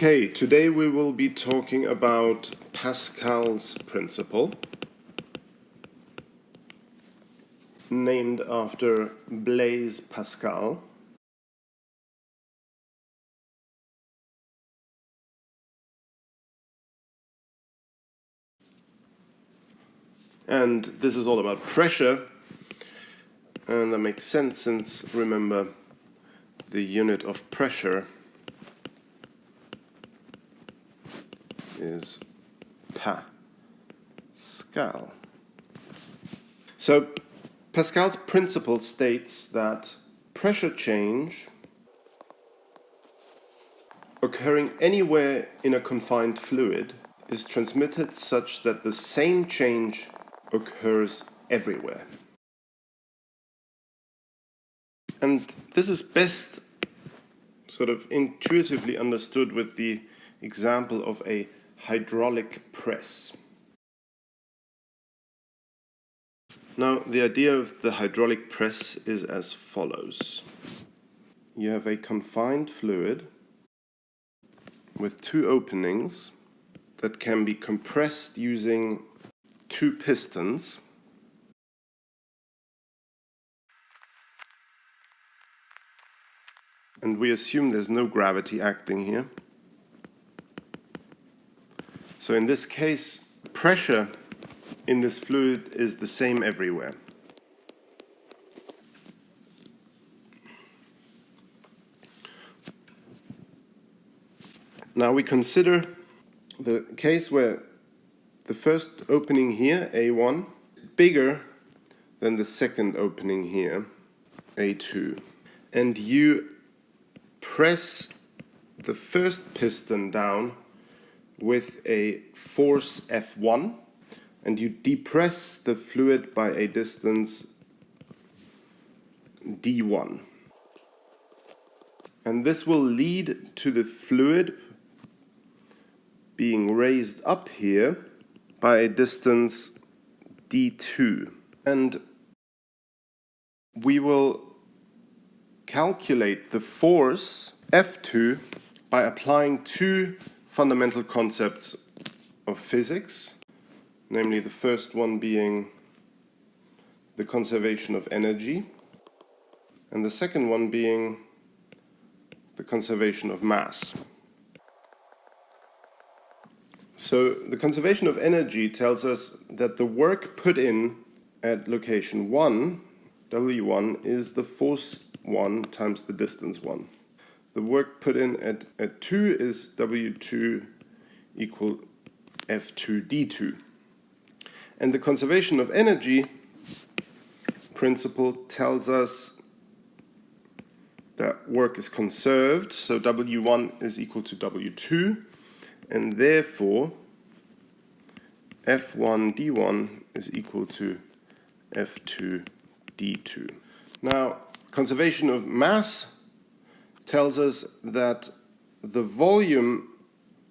Okay, today we will be talking about Pascal's principle, named after Blaise Pascal. And this is all about pressure, and that makes sense since, remember, the unit of pressure is Pascal. So Pascal's principle states that pressure change occurring anywhere in a confined fluid is transmitted such that the same change occurs everywhere. And this is best sort of intuitively understood with the example of a hydraulic press. Now, the idea of the hydraulic press is as follows. You have a confined fluid with two openings that can be compressed using two pistons. And we assume there's no gravity acting here. So in this case, pressure in this fluid is the same everywhere. Now we consider the case where the first opening here, A1, is bigger than the second opening here, A2. And you press the first piston down with a force F1, and you depress the fluid by a distance D1. And this will lead to the fluid being raised up here by a distance D2. And we will calculate the force F2 by applying two fundamental concepts of physics, namely the first one being the conservation of energy, and the second one being the conservation of mass. So the conservation of energy tells us that the work put in at location 1, W1, is the force 1 times the distance 1. The work put in at 2 is W2 equal F2 D2. And the conservation of energy principle tells us that work is conserved, so W1 is equal to W2, and therefore F1 D1 is equal to F2 D2. Now, conservation of mass tells us that the volume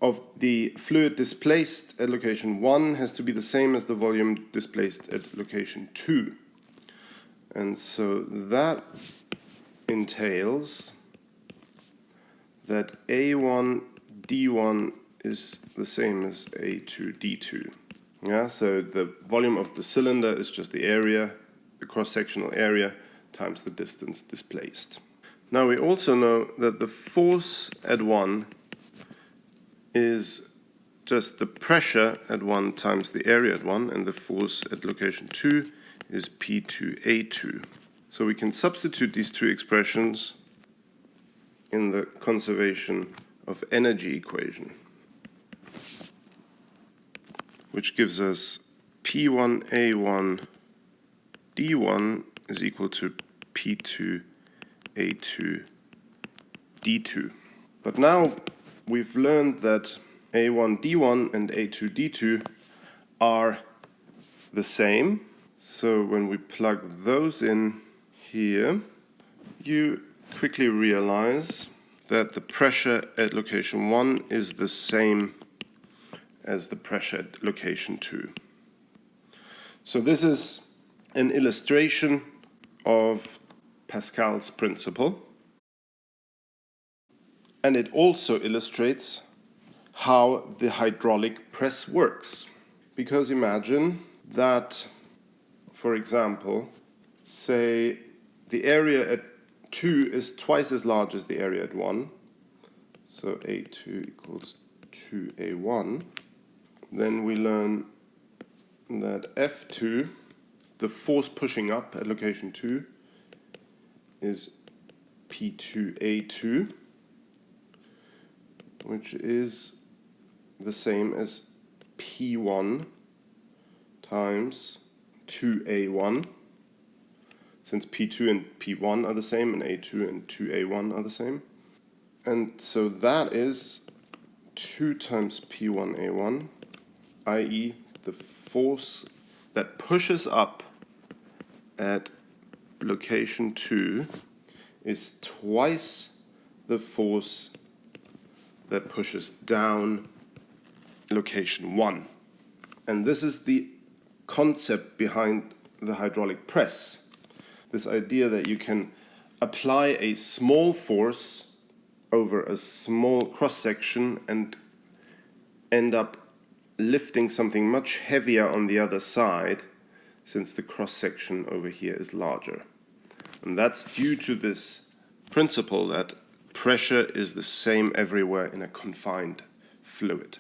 of the fluid displaced at location 1 has to be the same as the volume displaced at location 2. And so that entails that A1 D1 is the same as A2 D2. Yeah, so the volume of the cylinder is just the area, the cross-sectional area, times the distance displaced. Now we also know that the force at 1 is just the pressure at 1 times the area at 1, and the force at location 2 is P2A2. So we can substitute these two expressions in the conservation of energy equation, which gives us P1A1 D1 is equal to P2A2 D2. But now we've learned that A1 D1 and A2 D2 are the same. So when we plug those in here, you quickly realize that the pressure at location 1 is the same as the pressure at location 2. So this is an illustration of Pascal's principle, and it also illustrates how the hydraulic press works. Because imagine that, for example, say the area at 2 is twice as large as the area at 1. So A2 equals 2A1. Then we learn that F2, the force pushing up at location 2, is P2A2, which is the same as P1 times 2A1, since P2 and P1 are the same and A2 and 2A1 are the same. And so that is 2 times P1A1, i.e. the force that pushes up at location 2 is twice the force that pushes down location 1. And this is the concept behind the hydraulic press. This idea that you can apply a small force over a small cross-section and end up lifting something much heavier on the other side, since the cross-section over here is larger. And that's due to this principle that pressure is the same everywhere in a confined fluid.